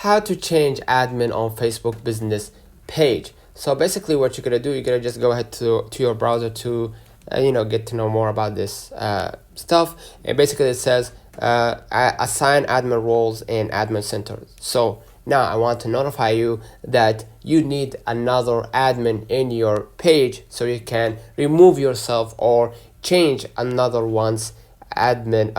how to change admin on Facebook business page. So basically what you're gonna do, you're gonna just go ahead to your browser to get to know more about this stuff. And basically it says assign admin roles in admin center. So now I want to notify you that you need another admin in your page so you can remove yourself or change another one's admin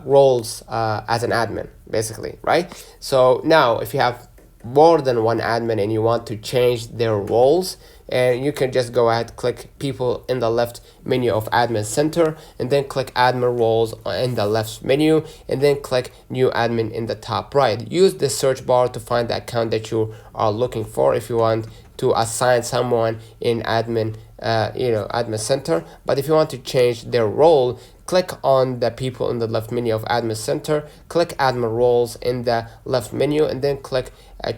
roles as an admin, basically, right? So now if you have more than one admin and you want to change their roles, and you can just go ahead, click people in the left menu of admin center, and then click admin roles in the left menu, and then click new admin in the top right. Use the search bar to find the account that you are looking for if you want to assign someone in admin admin center. But if you want to change their role, click on the people in the left menu of admin center, click admin roles in the left menu, and then click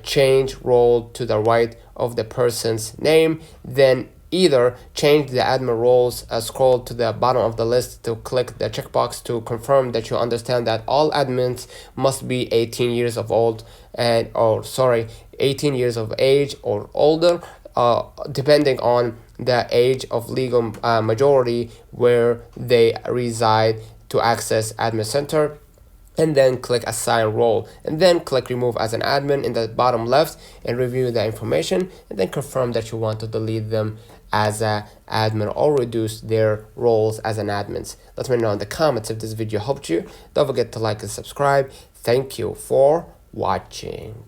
change role to the right of the person's name. Then either change the admin roles, scroll to the bottom of the list to click the checkbox to confirm that you understand that all admins must be 18 years of old, 18 years of age or older, depending on the age of legal majority where they reside to access admin center. And then click assign role, and then click remove as an admin in the bottom left and review the information, and then confirm that you want to delete them as an admin or reduce their roles as an admins. Let me know in the comments if this video helped you. Don't forget to like and subscribe. Thank you for watching.